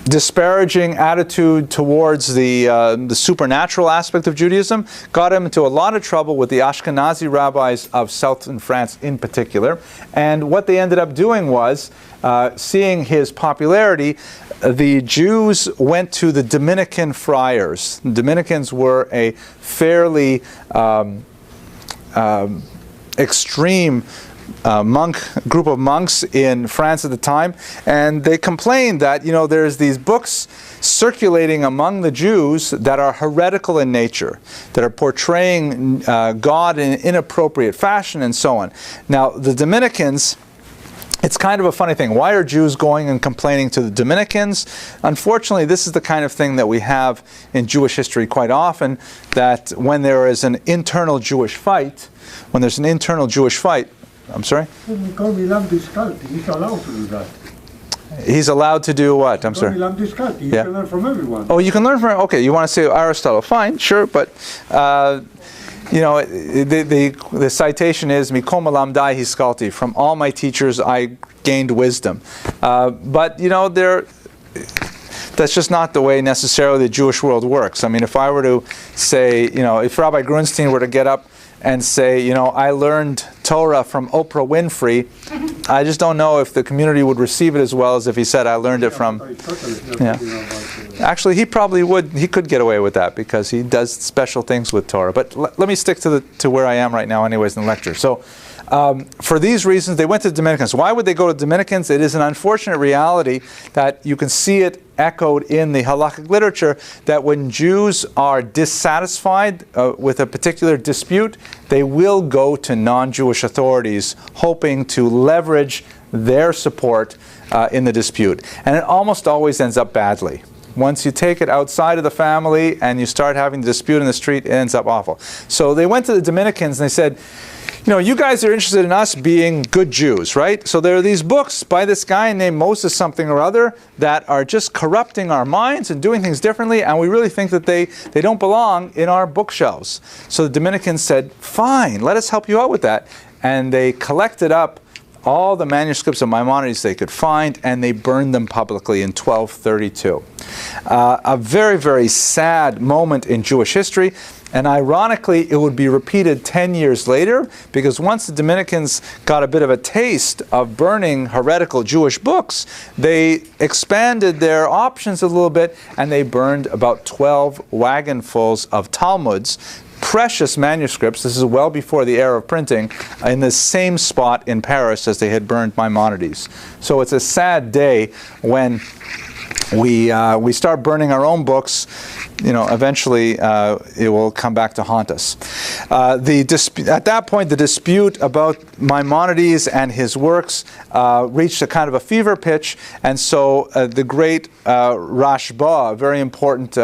disparaging attitude towards the supernatural aspect of Judaism got him into a lot of trouble with the Ashkenazi rabbis of southern France in particular. And what they ended up doing was, seeing his popularity, the Jews went to the Dominican friars. The Dominicans were a fairly extreme group of monks in France at the time, and they complained that there's these books circulating among the Jews that are heretical in nature, that are portraying God in an inappropriate fashion and so on. Now the Dominicans, it's kind of a funny thing. Why are Jews going and complaining to the Dominicans? Unfortunately, this is the kind of thing that we have in Jewish history quite often, that when there is an internal Jewish fight, I'm sorry? He's allowed to do that. He's allowed to do what? I'm sorry. You can learn from everyone. Oh, you can learn from, okay, you want to say Aristotle. Fine, sure, but the citation is, Mikol malamdai hiskalti, from all my teachers I gained wisdom. But that's just not the way necessarily the Jewish world works. I mean, if I were to say, if Rabbi Grunstein were to get up and say, I learned Torah from Oprah Winfrey, I just don't know if the community would receive it as well as if he said, I learned it from... Yeah. Actually, he probably would. He could get away with that because he does special things with Torah. But let me stick to where I am right now anyways in the lecture. So, for these reasons, they went to the Dominicans. Why would they go to the Dominicans? It is an unfortunate reality that you can see it echoed in the halakhic literature, that when Jews are dissatisfied with a particular dispute, they will go to non-Jewish authorities hoping to leverage their support in the dispute. And it almost always ends up badly. Once you take it outside of the family and you start having the dispute in the street, it ends up awful. So they went to the Dominicans and they said, you guys are interested in us being good Jews, right? So there are these books by this guy named Moses something or other that are just corrupting our minds and doing things differently, and we really think that they don't belong in our bookshelves. So the Dominicans said, fine, let us help you out with that. And they collected up all the manuscripts of Maimonides they could find, and they burned them publicly in 1232. A very, very sad moment in Jewish history. And ironically, it would be repeated 10 years later, because once the Dominicans got a bit of a taste of burning heretical Jewish books, they expanded their options a little bit, and they burned about 12 wagonfuls of Talmuds, precious manuscripts. This is well before the era of printing, in the same spot in Paris as they had burned Maimonides. So it's a sad day when we start burning our own books eventually it will come back to haunt us. At that point, the dispute about Maimonides and his works reached a kind of a fever pitch, and so the great Rashba, a very important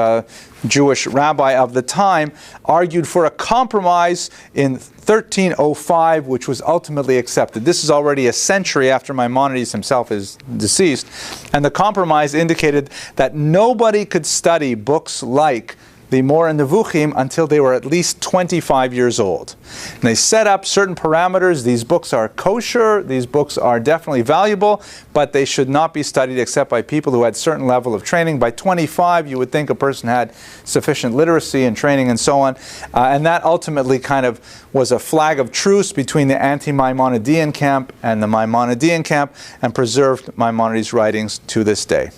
Jewish rabbi of the time, argued for a compromise in 1305, which was ultimately accepted. This is already a century after Maimonides himself is deceased, and the compromise indicated that nobody could study books like the Moreh Nevuchim until they were at least 25 years old. And they set up certain parameters. These books are kosher, these books are definitely valuable, but they should not be studied except by people who had certain level of training. By 25, you would think a person had sufficient literacy and training and so on. And that ultimately kind of was a flag of truce between the anti-Maimonidean camp and the Maimonidean camp, and preserved Maimonides' writings to this day.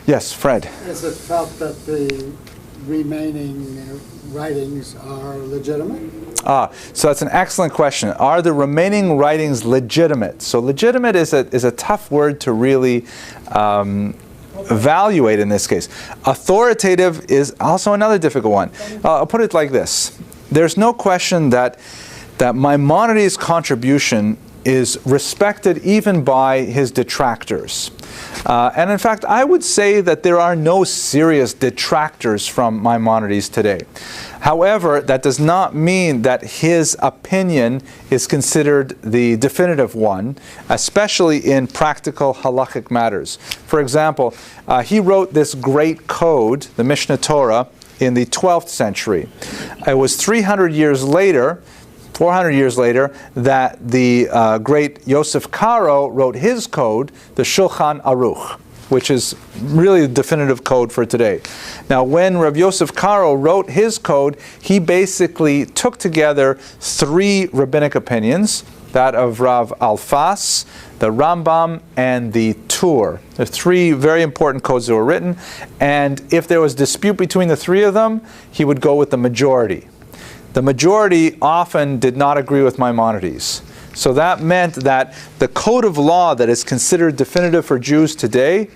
Yes, Fred? Is it felt that the remaining writings are legitimate? So that's an excellent question. Are the remaining writings legitimate? So legitimate is a tough word to really evaluate in this case. Authoritative is also another difficult one. I'll put it like this. There's no question that Maimonides' contribution is respected even by his detractors. And in fact, I would say that there are no serious detractors from Maimonides today. However, that does not mean that his opinion is considered the definitive one, especially in practical halachic matters. For example, he wrote this great code, the Mishnah Torah, in the 12th century. It was 300 years later, 400 years later, that the great Yosef Karo wrote his code, the Shulchan Aruch, which is really the definitive code for today. Now, when Rav Yosef Karo wrote his code, he basically took together three rabbinic opinions, that of Rav Alfas, the Rambam, and the Tur. There are three very important codes that were written, and if there was dispute between the three of them, he would go with the majority. The majority often did not agree with Maimonides. So that meant that the code of law that is considered definitive for Jews today,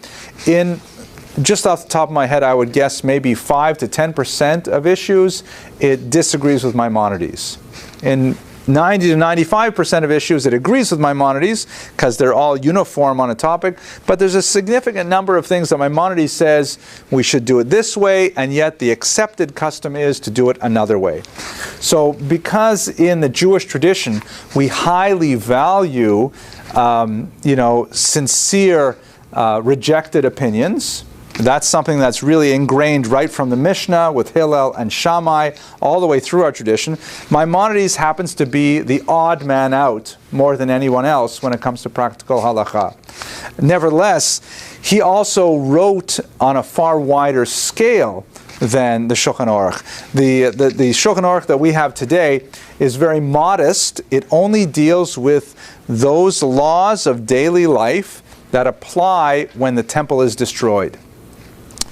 just off the top of my head, I would guess maybe 5 to 10% of issues, it disagrees with Maimonides. In 90 to 95% of issues, it agrees with Maimonides because they're all uniform on a topic. But there's a significant number of things that Maimonides says we should do it this way, and yet the accepted custom is to do it another way. So because in the Jewish tradition we highly value, sincere, rejected opinions, that's something that's really ingrained right from the Mishnah with Hillel and Shammai all the way through our tradition. Maimonides happens to be the odd man out more than anyone else when it comes to practical halakha. Nevertheless, he also wrote on a far wider scale than the Shulchan Aruch. The Shulchan Aruch that we have today is very modest. It only deals with those laws of daily life that apply when the temple is destroyed.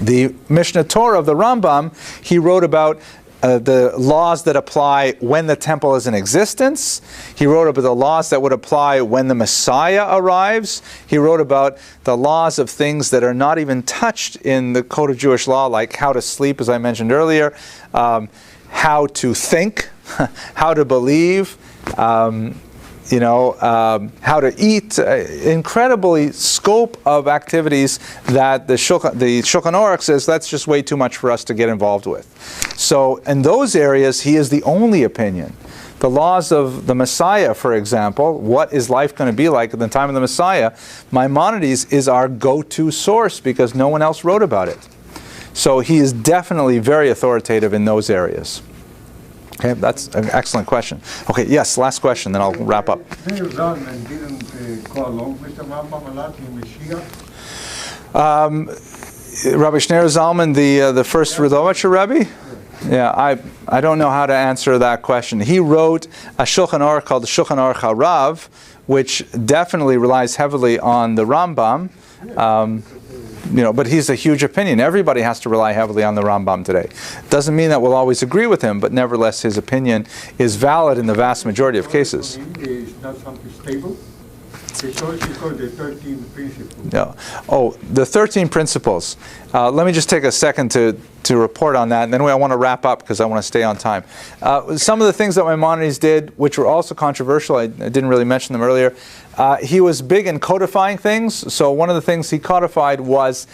The Mishnah Torah of the Rambam, he wrote about the laws that apply when the temple is in existence. He wrote about the laws that would apply when the Messiah arrives. He wrote about the laws of things that are not even touched in the Code of Jewish Law, like how to sleep, as I mentioned earlier, how to think, how to believe, how to eat, incredibly scope of activities that the Shulchan Aruch says that's just way too much for us to get involved with. So in those areas, he is the only opinion. The laws of the Messiah, for example, what is life going to be like at the time of the Messiah, Maimonides is our go-to source because no one else wrote about it. So he is definitely very authoritative in those areas. Okay, that's an excellent question. Okay, yes, last question, then I'll wrap up. Rabbi didn't go along with the Rambam a lot in Mashiach? Rabbi Shneir Zalman, the first Radovacher Rebbe? Yeah, I don't know how to answer that question. He wrote a Shulchan Aruch called the Shulchan Aruch HaRav, which definitely relies heavily on the Rambam. But he's a huge opinion. Everybody has to rely heavily on the Rambam today. Doesn't mean that we'll always agree with him, but nevertheless his opinion is valid in the vast majority of cases. Is not something stable? It's also called the 13 principles. No. Oh, the 13 principles. Let me just take a second to report on that, and then I want to wrap up because I want to stay on time. Some of the things that Maimonides did, which were also controversial, I didn't really mention them earlier. He was big in codifying things. So one of the things he codified was,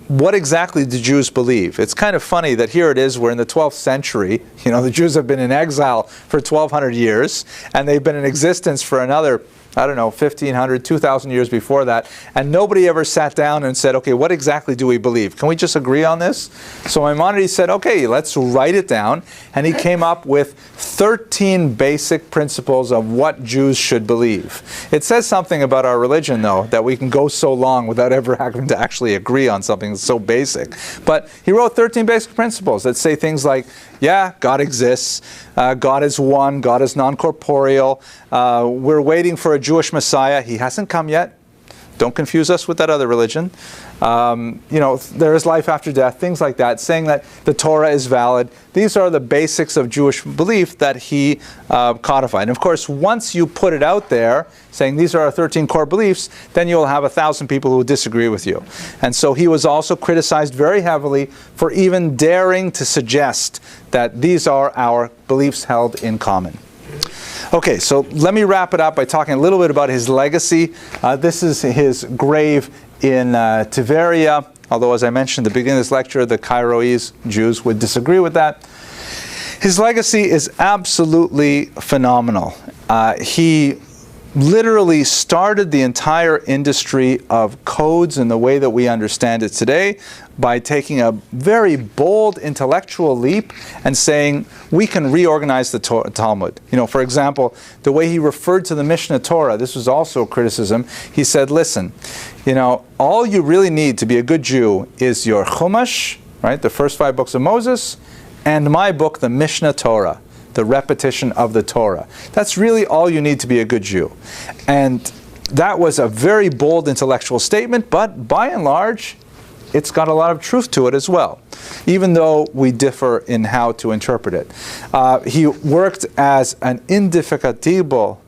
what exactly do Jews believe? It's kind of funny that here it is, we're in the 12th century. You know, the Jews have been in exile for 1,200 years, and they've been in existence for another, I don't know, 1,500, 2,000 years before that, and nobody ever sat down and said, okay, what exactly do we believe? Can we just agree on this? So Maimonides said, okay, let's write it down, and he came up with 13 basic principles of what Jews should believe. It says something about our religion, though, that we can go so long without ever having to actually agree on something that's so basic. But he wrote 13 basic principles that say things like, yeah, God exists, God is one, God is non-corporeal, we're waiting for a Jewish Messiah, he hasn't come yet. Don't confuse us with that other religion. You know, there is life after death, things like that, saying that the Torah is valid. These are the basics of Jewish belief that he codified. And of course, once you put it out there, saying these are our 13 core beliefs, then you'll have 1,000 people who will disagree with you. And so he was also criticized very heavily for even daring to suggest that these are our beliefs held in common. Okay, so let me wrap it up by talking a little bit about his legacy. This is his grave in Tiberia, although as I mentioned at the beginning of this lecture, the Cairoese Jews would disagree with that. His legacy is absolutely phenomenal. He literally started the entire industry of codes in the way that we understand it today by taking a very bold intellectual leap and saying we can reorganize the Talmud. You know, for example, the way he referred to the Mishnah Torah, this was also a criticism. He said, listen, you know, all you really need to be a good Jew is your Chumash, right, the first 5 books of Moses, and my book, the Mishnah Torah, the repetition of the Torah. That's really all you need to be a good Jew. And that was a very bold intellectual statement, but by and large, it's got a lot of truth to it as well, even though we differ in how to interpret it. He worked as an indefatigable,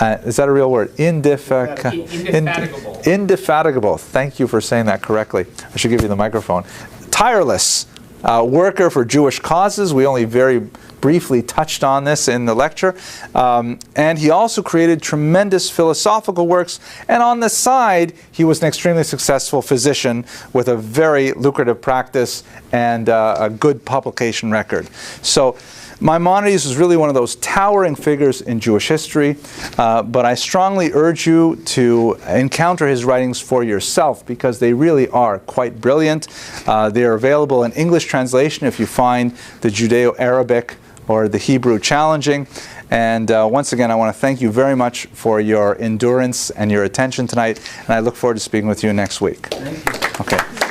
is that a real word? Indefatigable. Indefatigable. Thank you for saying that correctly. I should give you the microphone. Tireless worker for Jewish causes. We only very briefly touched on this in the lecture. And he also created tremendous philosophical works. And on the side, he was an extremely successful physician with a very lucrative practice and a good publication record. So Maimonides was really one of those towering figures in Jewish history, but I strongly urge you to encounter his writings for yourself because they really are quite brilliant. They are available in English translation if you find the Judeo-Arabic or the Hebrew challenging. And once again, I want to thank you very much for your endurance and your attention tonight, and I look forward to speaking with you next week. Thank you. Okay.